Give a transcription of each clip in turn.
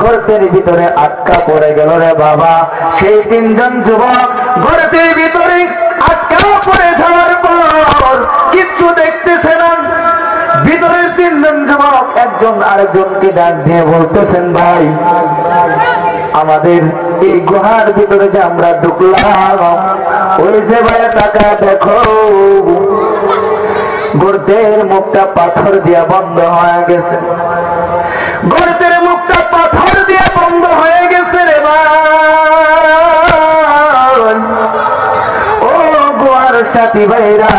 গর্তের ভিতরে আটকা পড়ে গেল রে বাবা। সেই তিনজন যুবক গর্তের ভিতরে আটকা পড়ে যাওয়ার পর কিচ্ছু দেখতেছে না। ভিতরের তিনজন যুবক একজন আরেকজনকে ডাক দিয়ে বলতেছেন, ভাই আমাদের এই গুহার ভিতরে যে আমরা ঢুকলাম, ওই যে ভাই টাকা দেখো গর্তের মুখটা পাথর দিয়া বন্ধ হয়ে গেছে। গর্তের মুখটা পাথর দিয়া বন্ধ হয়ে গেছে রে ভাই। ও গুহার সাথী ভাইরা,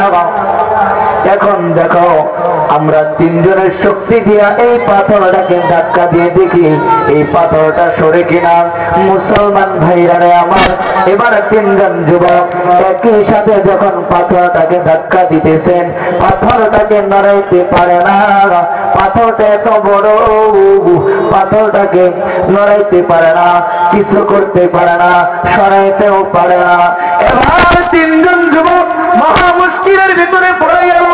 এখন দেখো আমরা তিনজনের শক্তি দিয়া এই পাথরটাকে ধাক্কা দিয়ে দেখি এই পাথরটা সরে কিনা। মুসলমান ভাইরা রে আমার, এবার তিনজন যুবক একই সাথে যখন পাথরটাকে ধাক্কা দিতেছেন, পাথরটাকে নড়াইতে পারে না। পাথরটা এত বড়, পাথরটাকে নড়াইতে পারে না, কিছু করতে পারে না, সরাইতেও পারে না। এবার তিনজন যুবক মহা মুশকিলের ভিতরে পড়ে গেল।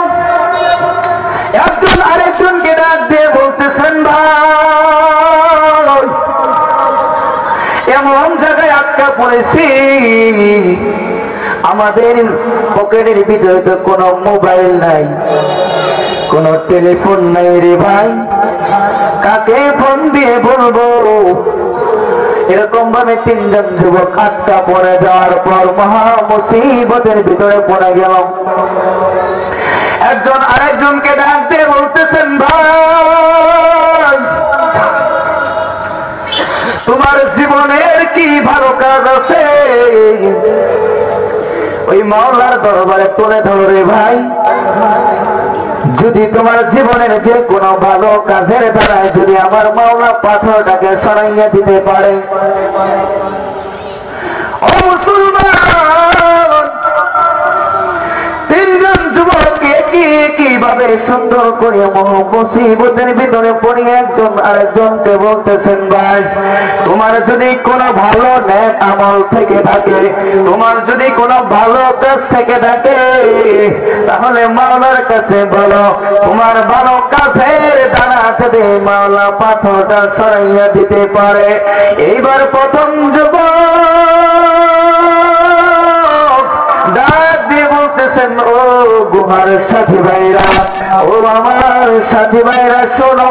একজন আরেকজনকে ডাক দিয়ে বলতেছেন, ভাই এমন জায়গায় আটকা পড়েছি, আমাদের পকেটের ভিতরে তো কোনো মোবাইল নাই, কোনো টেলিফোন নাই রে ভাই, কাকে ফোন দিয়ে বলবো? এরকম ভাবে তিনজন যুবক আটকা পড়ে যাওয়ার পর মহা মুসিবতের ভিতরে পড়ে গেল। একজন আরেকজনকে ডাক দিয়ে বলতেছেন, ভাই তোমার জীবনের কি ভালো কাজ আছে? ওই মাওলার দরবারে তুলে ধরে ভাই, যদি তোমার জীবনের যে কোনো ভালো কাজের দ্বারায় যদি আমার মাওলা পাথরটাকে সরাইয়া দিতে পারে। ও মুসলমান, তিনজন যুবক কিভাবে সুন্দর করে মুসিবতের ভিতরে পড়ে একজন আরেকজনকে বলতেছেন, ভাই তোমার যদি কোনো ভালো নেক আমল থেকে থাকে, তোমার যদি কোনো ভালো কাজ থেকে থাকে, তাহলে মাওলার কাছে বলো, তোমার ভালো কাজের দ্বারা যদি মাওলা পাথরটা সরাইয়া দিতে পারে। এইবার প্রথম যুবক ডাক দিয়ে বলতেছেন, ও গুহার সাথী ভাইরা, ও আমার সাথী ভাইরা শোনো,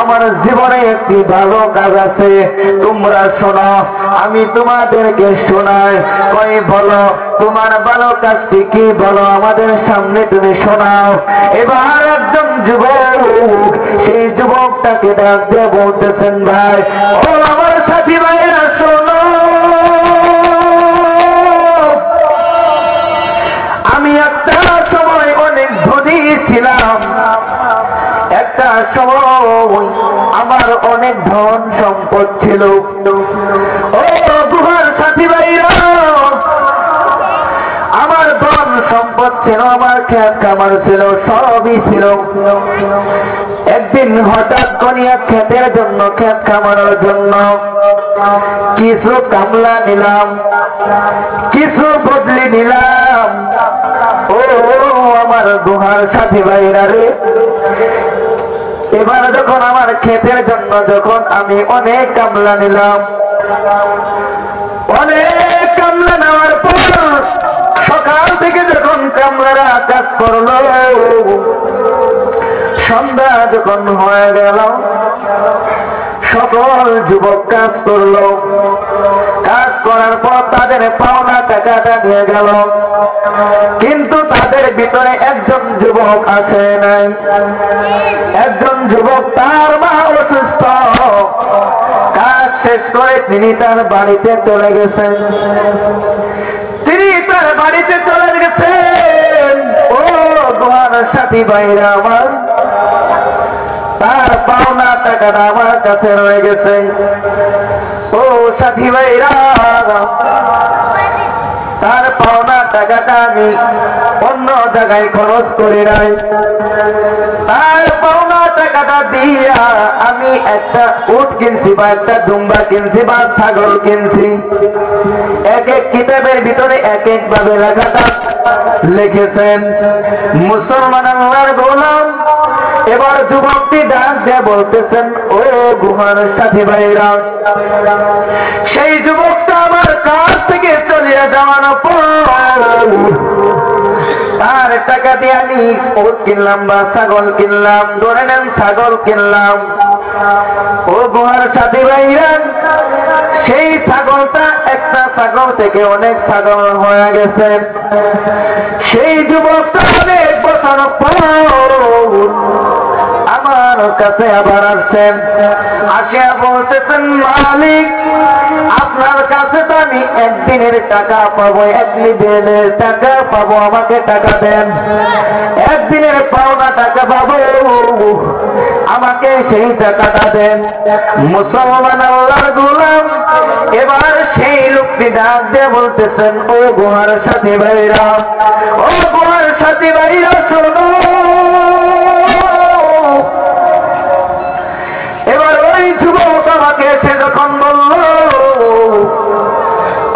আমার জীবনে একটি ভালো কাজ আছে, তোমরা শোনো, আমি তোমাদেরকে শোনাই। কই বলো তোমার ভালো কাজটি কি, বলো আমাদের সামনে তুমি শোনাও। এবার একজন যুবক সেই যুবকটাকে ডাক দিয়ে বলতেছেন, ভাই ও আমার সাথী ভাইরা শোনো, আমি একটা সময় অনেক ধনী ছিলাম, একটা সময় আমার অনেক ধন সম্পদ ছিল। ও গুহার সাথী ভাইরা, আমার ধন সম্পদ ছিল, আমার ক্ষেত খামার ছিল, সবই ছিল। একদিন হঠাৎ করিয়া ক্ষেতের জন্য, ক্ষেত খামারের জন্য কিছু কামলা নিলাম, কিছু বদলি নিলাম। ও আমার গুহার সাথী ভাইরা রে, এবার যখন আমার ক্ষেতের জন্য যখন আমি অনেক কামলা নিলাম, অনেক কামলা নেওয়ার পর সকাল থেকে যখন কামলারা কাজ করলো, সন্ধ্যা যখন হয়ে গেল, সকল যুবক কাজ করলো। কাজ করার পর তাদের পাওনা টাকাটা নিয়ে গেল, কিন্তু তাদের ভিতরে একজন যুবক আছে নাই। একজন যুবক, তার মা অসুস্থ, কাজ শেষ করে তিনি তার বাড়িতে চলে গেছেন। তিনি তার বাড়িতে চলে গেছেন। ও গুহার সাথী ভাইরা আমার, তার পাওনা টাকাটা আমার কাছে রয়ে গেছে। ও সাথী ভাইরা, তার পাওনা টাকাটা আমি অন্য জায়গায় খরচ করি নাই, তার পাওনা টাকাটা দিয়া আমি একটা উট কিনছি, বা একটা দুম্বা কিনছি, বা ছাগল কিনছি। এক এক কিতাবের ভিতরে এক এক ভাবে লেখাটা লিখেছেন। মুসলমান আল্লাহর গোলাম, এবার যুবকটি ডাক দিয়ে বলতেছেন, ও গুহার সাথী ভাইরা, সেই যুবকটা আমার কাছ থেকে চলে যাওয়ার পর তার টাকা দিয়ে আমি ওট কিনলাম বা ছাগল কিনলাম, ধরে নেন ছাগল কিনলাম। ও গুহার সাথী ভাইরা, সেই ছাগলটা একটা ছাগল থেকে অনেক ছাগল হয়ে গেছে। সেই যুবকটা অনেক বছর পর আমার কাছে আবার আসছেন, আসিয়া বলতেছেন, মালিক আপনার কাছে তো আমি একদিনের টাকা পাবো, একদিনের টাকা পাবো, আমাকে টাকা দেন, একদিনের পাওনা টাকা পাবো, আমাকে সেই টাকাটা দেন। মুসলমান আল্লাহর গোলাম এবার সেই লোকটি ডাক দিয়ে বলতেছেন, ও গুহার সাথী ভাইরা, ও গুহার সাথী ভাইরা শোনো। এবার ওই যুবক আমাকে এসে যখন বলল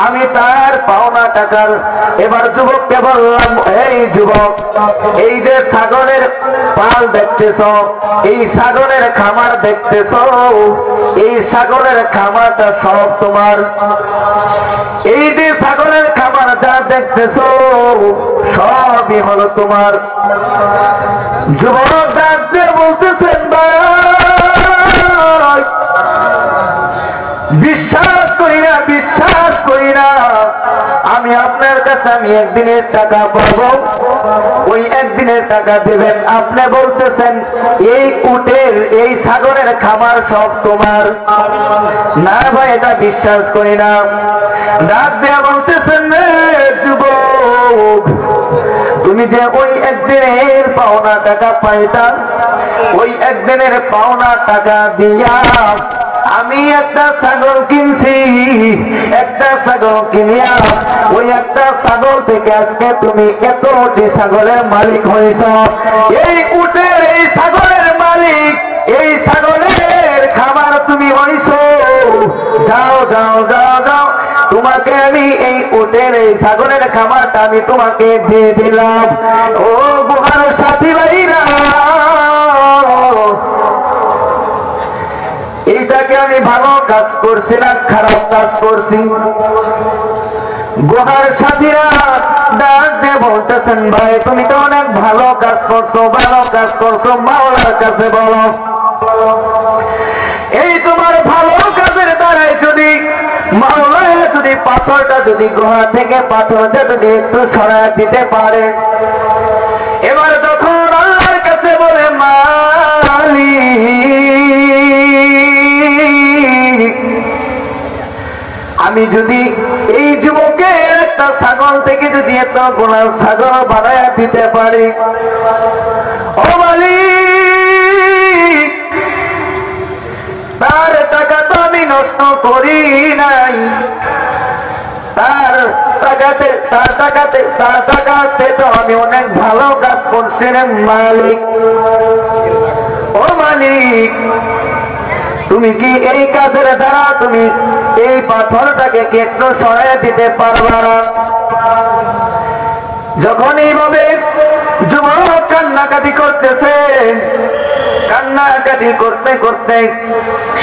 আমি তার পাওনা টাকার, এবার যুবককে বললাম, এই যুবক, এই যে ছাগলের পাল দেখতেছ, এই ছাগলের খামার দেখতেছ, এই ছাগলের খামারটা সব তোমার, এই যে ছাগলের খামার যা দেখতেছ সবই হলো তোমার। যুবক ডাকতে বলতেছেন, বিশ্বাস করি না, বিশ্বাস করি না, আমি আপনার কাছে আমি একদিনের টাকা পাবো, ওই একদিনের টাকা দেবেন। আপনি বলতেছেন এই উটের এই ছাগলের খামার সব তোমার। না ভাই, এটা বিশ্বাস করি না। ডাক দেয়া বলতেছেন, যুবক, তুমি যে ওই একদিনের পাওনা টাকা পাইতাম, ওই একদিনের পাওনা টাকা দিয়া আমি একটা ছাগল কিনছি, একটা ছাগল কিনিয়া ওই একটা ছাগল থেকে আজকে তুমি এতটি ছাগলের মালিক হয়েছ, এই উটের এই ছাগলের মালিক, এই ছাগলের খাবার তুমি হয়েছ। যাও যাও যাও যাও, তোমাকে আমি এই উটের এই ছাগলের খাবারটা আমি তোমাকে দিয়ে দিলাম। ও গুহার সাথী ভাইরা, এইটাকে আমি ভালো কাজ করছি না খারাপ কাজ করছি? গুহার সাথীরা ডাক দিয়ে বলতেছেন, ভাই তুমি তো অনেক ভালো কাজ করছো, ভালো কাজ করছো, মাওলার কাছে বলো। এই তোমার ভালো কাজের দ্বারাই যদি মাওলা যদি পাথরটা যদি গুহা থেকে পাথরটা যদি একটু সরায় দিতে পারে, এবার যখন আল্লাহর কাছে বলে, মালিক আমি যদি এই যুবকের একটা ছাগল থেকে যদি একটা গোলা ছাগল বানায় দিতে পারি, ও মালিক তার টাকা তো আমি নষ্ট করি নাই, তার টাকাতে তো আমি অনেক ভালো কাজ করছি রে মালিক। ও মালিক, তুমি কি এই কাজের দ্বারা তুমি এই পাথরটাকে কি একটু সরাই দিতে পারবা না? যখন এইভাবে যুবক কান্নাকাটি করতেছে, কান্নাকাটি করতে করতে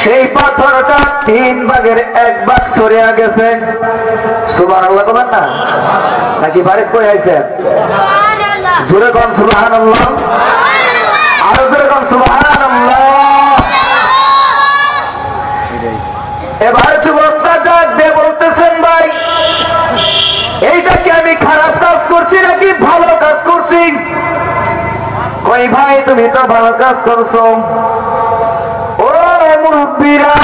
সেই পাথরটা 3 ভাগের 1 ভাগ সরিয়া গেছে। সুবহানাল্লাহ বলেন না, নাকি বাড়ি পড়ে আছে? জোরে কোন সুবহানাল্লাহ, আরো জোরে কোন সুবহানাল্লাহ। এবার যুবকটা ডাক দিয়ে বলতেছেন, ভাই এইটা কি আমি খারাপ কাজ করছি নাকি ভালো কাজ করছি? কই ভাই তুমি তো ভালো কাজ করছো। ও মুরব্বীরা,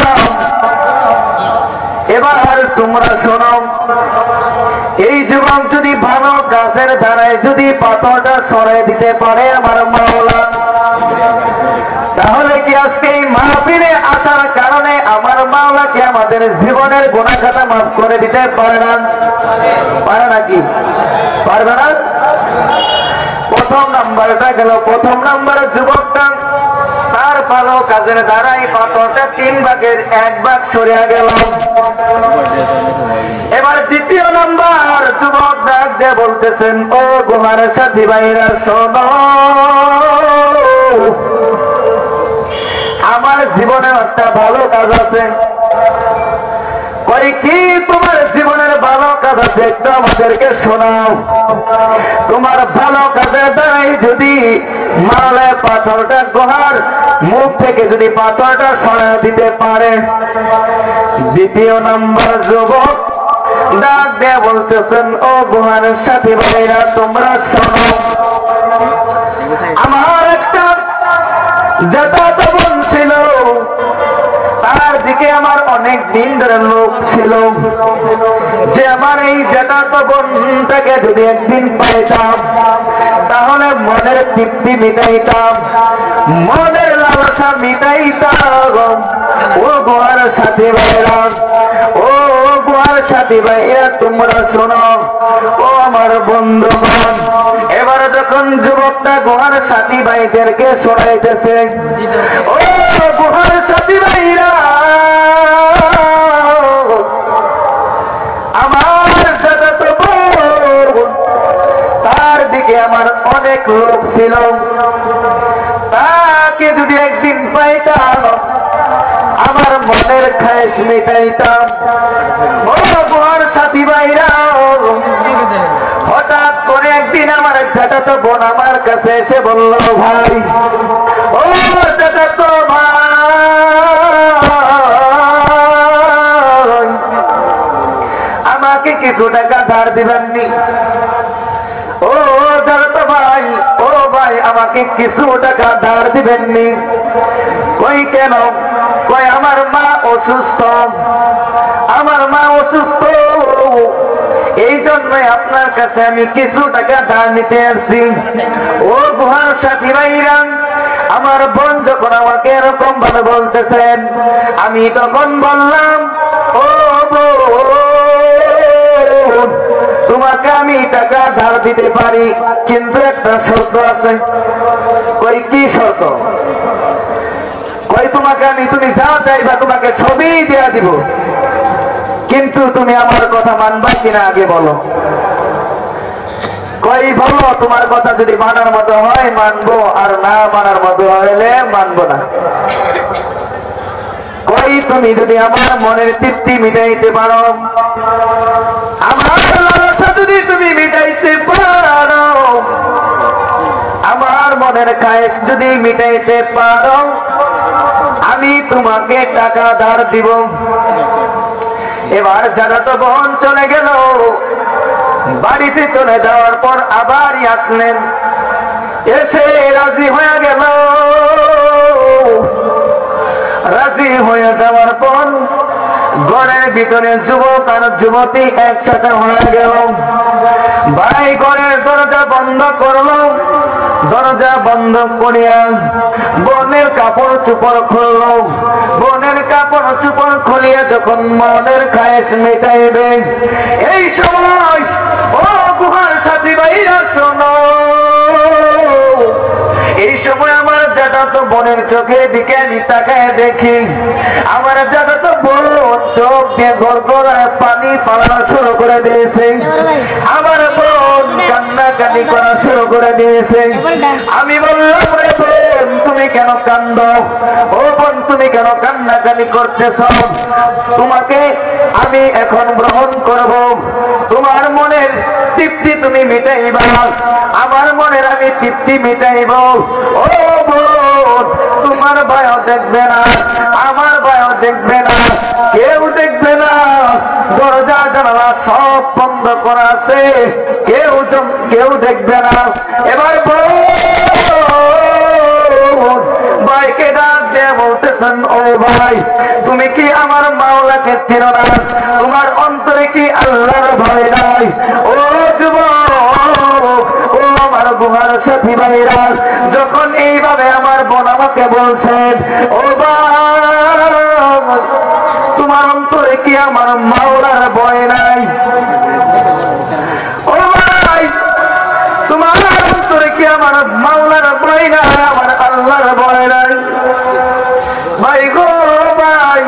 এবার তোমরা শোনো, এই যুবক যদি ভালো কাজের দ্বারায় যদি পাথরটা সরাই দিতে পারে আমার মাওলা, তাহলে কি আজকে এই মাহফিলে আসার কারণে আমার মাওলা কি আমাদের জীবনের গুনাহ খাতা মাফ করে দিতে পারে না? পারে নাকি? পারবে না? প্রথম নাম্বারটা গেল, প্রথম নাম্বারে যুবকটা তার ভালো কাজের দ্বারাই পাথরটা 3 ভাগের 1 ভাগ সরিয়া গেল। এবার দ্বিতীয় নাম্বার যুবক ডাক দিয়ে বলতেছেন, ও গুহার সাথী ভাইরা শোনো, আমার জীবনে একটা ভালো কাজ আছে। কই কি তোমার জীবনের ভালো কাজ আছে একটু আমাদেরকে শোনাও। তোমার ভালো কাজের দ্বারাই যদি মারলে পাথরটা গুহার মুখ থেকে যদি পাথরটা সরিয়ে দিতে পারে। দ্বিতীয় নম্বর যুবক ডাক দিয়ে বলতেছেন, ও গুহার সাথী ভাইরা তোমরা শোনো, আমার একটা জ্যাঠাতো বোন ছিল, তার দিকে আমার অনেক দিন ধরে লোক ছিল যে আমার এই জ্যাঠাতো বোনটাকে যদি একদিন পাইতাম তাহলে মনের তৃপ্তি মিটাইতাম, মনের লালসা মিটাইতাম। ও গুহার সাথী ভাইরা, ও গুহার সাথী ভাইরা তোমরা শোনো, ও আমার বন্ধুগণ। এবার যখন যুবকটা গুহার সাথী ভাইদেরকে শোনাইতেছে, ও গুহার সাথী ভাইরা, আমার জ্যাঠাতো বোন, তার দিকে আমার অনেক লোক ছিল, তাকে যদি একদিন পাইতাম আমার মনের খায়েশ মিটাইতাম। ও গুহার সাথী ভাইরা, হঠাৎ করে একদিন আমার জ্যাঠাতো বোন আমার কাছে এসে বলল, ভাই, ও জ্যাঠাতো ভাই, আমাকে কিছু টাকা ধার দিবেননি? ও জ্যাঠাতো ভাই, ও ভাই, আমাকে কিছু টাকা ধার দিবেননি? কই কেন? কই আমার মা অসুস্থ, আমার মা অসুস্থ, এই জন্যই আপনার কাছে আমি কিছু টাকা ধার নিতে আসছি। ও গুহার সাথী ভাইরা, আমার বোন যখন আমাকে এরকম ভাবে বলতেছেন, আমি তখন বললাম, ও বোন, তোমাকে আমি টাকা ধার দিতে পারি, কিন্তু একটা শর্ত আছে। কই কি শর্ত? কই তোমাকে আমি, তুমি যা চাইবা তোমাকে সবই দেয়া দিব, কিন্তু তুমি আমার কথা মানবা কিনা আগে বলো। কই বলো, তোমার কথা যদি মানার মতো হয় মানবো, আর না মানার মতো হলে মানবো না। কই তুমি যদি আমার মনের তৃপ্তি মিটাইতে পারো, আমার লালসা যদি তুমি মিটাইতে পারো, আমার মনের খায়েশ যদি মিটাইতে পারো, আমি তোমাকে টাকা ধার দিব। এবার জ্যাঠাতো বোন চলে গেল, বাড়িতে চলে যাওয়ার পর আবার আসলেন, এসে রাজি হয়ে গেল। রাজি হয়ে যাওয়ার পর ঘরের ভিতরে যুবক আর যুবতী একসাথে হয়ে গেল। ভাই ঘরের দরজা বন্ধ করলো, দরজা বন্ধ করিয়া বোনের কাপড় চোপড় খুললো, বোনের কাপড় চোপড় খুলিয়া যখন মনের খায়েশ মেটাইবে, এই সময় ও গুহার সাথী ভাইরা শোনো, এই সময় আমার জ্যাঠাতো বোনের চোখের দিকে আমি তাকায় দেখি, আমার জ্যাঠাতো বোন চোখ দিয়ে গড়গড়ায় পানি পালানো শুরু করে দিয়েছে, আমার বোন কান্নাকাটি করা শুরু করে দিয়েছে। আমি বললাম, বোন তুমি কেন কান্দো? ও বোন তুমি কেন কান্নাকাটি করতেছ? তোমাকে আমি এখন গ্রহণ করব, তোমার মনের তৃপ্তি তুমি মিটাইবা, আমার মনের আমি তৃপ্তি মিটাইব। ও বোন, তোমার ভয়ও দেখবে না, আমার ভয়ও দেখবে না, কেউ দেখবে না, দরজা জানালা সব বন্ধ করা আছে, কেউ দেখবে না। এবার ভাইকে ডাক দিয়ে বলতেছেন, ও ভাই, তুমি কি আমার মাওলাকে চেনো না? তোমার অন্তরে কি আল্লাহর ভয় নাই? ও যুবক, ও আমার গুহার সাথী ভাইরা, যখন এইভাবে আমার বোন আমাকে বলছেন, ও ভাই, তোমার অন্তরে কি আমার মাওলার ভয় নাই? ও ভাই, তোমার অন্তরে কি আমার মাওলার ভয় নাই, আমার আল্লাহর ভয় নাই? ভাই গো ভাই,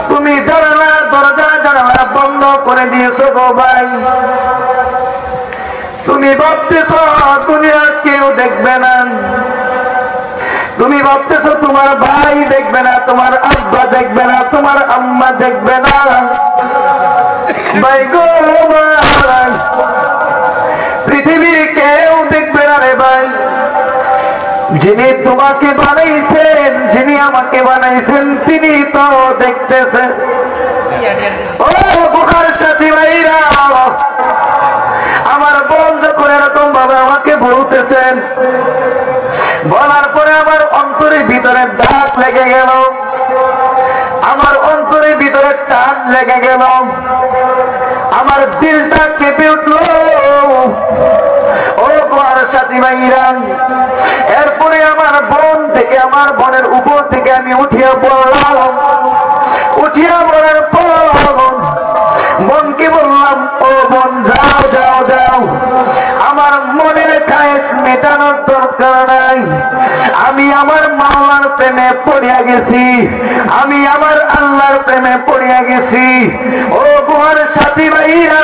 তুমি দরজা জানালা বন্ধ করে দিয়েছো গো ভাই, তুমি ভাবতেছ দুনিয়া কেউ দেখবে না, তুমি ভাবতেছো তোমার ভাই দেখবে না, তোমার আব্বা দেখবে না, তোমার আম্মা দেখবে না। ভাই গো ভাই, পৃথিবীর কেউ দেখবে না রে ভাই। যিনি তোমাকে বানাইছেন, যিনি আমাকে বানাইছেন, তিনি তো দেখতেছেন। ও বুখার সাথী ভাইরা, আমার বোন যখন এরকম ভাবে আমাকে বলতেছেন, বলার পরে আমার অন্তরের ভিতরে দাগ লেগে গেল, আমার অন্তরের ভিতরে টান লেগে গেল, আমার দিলটা কেঁপে উঠল। ও বুখার সাথী ভাইরা, এরপরে আমার বোন থেকে, আমার বোনের উপর থেকে আমি উঠিয়া পড়লাম। উঠিয়া পড়ার পর বোনকে বললাম, ও বোন যাও যাও যাও, আমার মনের খায়েশ মেটানোর দরকার নাই। আমি আমার মাওলার প্রেমে পড়িয়া গেছি, আমি আমার আল্লাহর প্রেমে পড়িয়া গেছি। ও বুখার সাথী ভাইরা,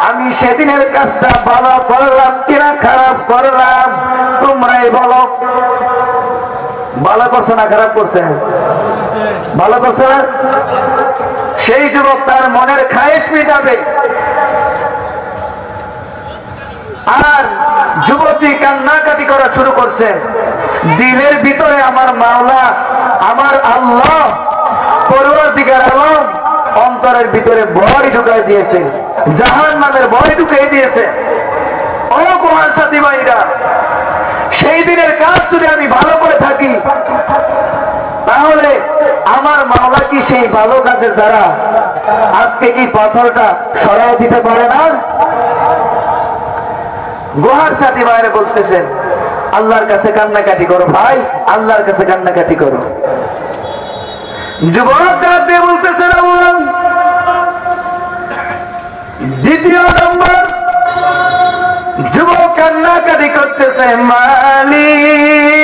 আমি সেদিনের কাজটা ভালো করলাম কিনা খারাপ করলাম, তোমরাই বলো। ভালো করছে না খারাপ করছে? ভালো করছে না? সেই যুবক তার মনের খায়েশ মিটাবে, আর যুবতী কান্নাকাটি করা শুরু করছে। দিলের ভিতরে আমার মাওলা, আমার আল্লাহ পরওয়ারদিগার আলম অন্তরের ভিতরে ভয় ঢুকাই দিয়েছে, জাহান্নামের ভয় ঢুকিয়ে দিয়েছে। ও বুখার সাথী ভাইরা, সেই দিনের কাজ যদি আমি ভালো করে থাকি, তাহলে আমার মাওলা কি সেই ভালো কাজের দ্বারা আজকে কি পাথরটা সরাই দিতে পারে না? বুখার সাথী ভাইরা বলতেছেন, আল্লাহর কাছে কান্নাকাটি করো ভাই, আল্লাহর কাছে কান্নাকাটি করো। যুবক কাঁদতে বলতেছেন, দ্বিতীয় নম্বর যুবক কান্নাকাটি করতেছে, মালিক।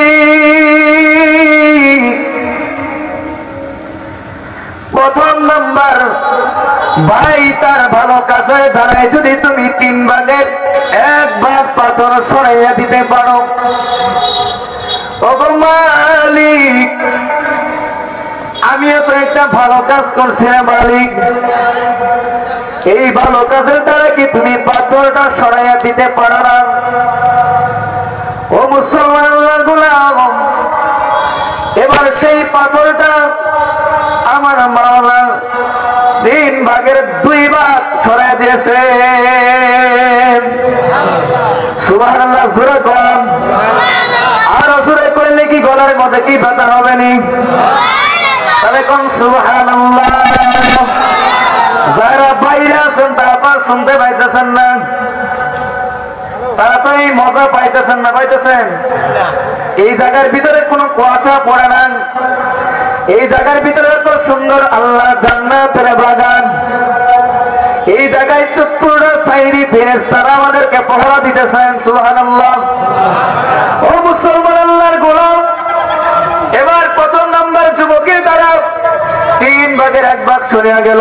প্রথম নম্বর, ভাই তার ভালো কাজে দাঁড়ায় যদি তুমি 3 ভাগের 1 ভাগ পাথর সরাইয়া দিতে পারো, ও মালিক আমিও তো একটা ভালো কাজ করছি না মালিক, এই ভালো কাজের দ্বারা কি তুমি পাথরটা সরাইয়া দিতে পারো না? ও মুসলমান গোলাম, এবার সেই পাথরটা আমার মাওলা 3 ভাগের 2 ভাগ সরাই দিয়েছে। সুবহানাল্লাহ, জোরে কর। আরো জোরে করলে কি গলার মধ্যে কি ব্যথা হবে নি? তাহলে কোন সুবহানাল্লাহ। যারা বাইরে আছেন তারা তো শুনতে পাইতেছেন না, তারা তো এই মজা পাইতেছেন না, পাইতেছেন? এই জায়গার ভিতরে কোনো কথা পড়ে না, এই জায়গার ভিতরে তো সুন্দর আল্লাহ জান্নাতের বাগান, এই জায়গায় 70টা সাইরি ফেরেশতারা আমাদেরকে পহরা দিতেছেন। সুবহানাল্লাহ। ও মুসলমান আল্লাহর গোলাম, এবার প্রথম নাম্বার যুবকের দ্বারা 3 ভাগের 1 ভাগ সরিয়া গেল,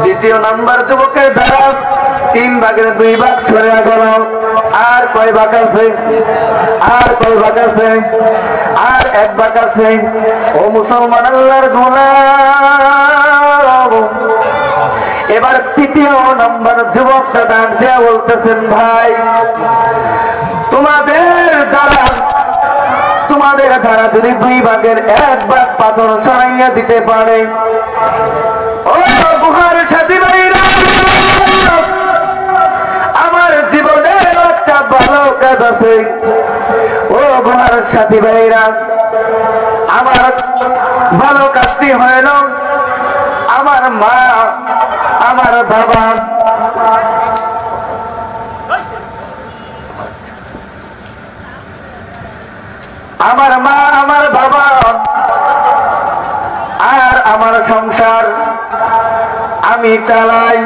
দ্বিতীয় নাম্বার যুবকের দ্বারা 3 ভাগের 2 ভাগ সরিয়া গেল। আর কয় ভাগ আছে? আর কয় ভাগ আছে? আর 1 ভাগ আছে। ও মুসলমান আল্লাহর গোলাম, এবার তৃতীয় নম্বর যুবকটা ডাক দিয়া বলতেছেন, ভাই তোমাদের দ্বারা যদি 2 ভাগের 1 ভাগ পাথর সরাইয়া দিতে পারে, ও বুখার সাথী ভাইরা, আমার জীবনে একটা ভালো কাজ আছে। ও বুখার সাথী ভাইরা, আমার ভালো কাজটি হইল আমার মা, আমার বাবা, আমার মা, আমার বাবা আর আমার সংসার আমি চালাই।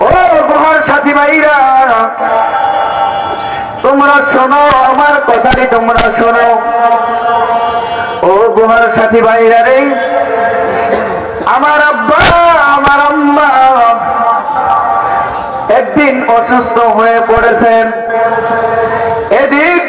ও বুখার সাথী ভাইরা, তোমরা শোনো আমার কথাটি, তোমরা শোনো। ও বুখার সাথী ভাইরা রে, আমার আব্বা আমার আম্মা একদিন অসুস্থ হয়ে পড়েছেন, এদিক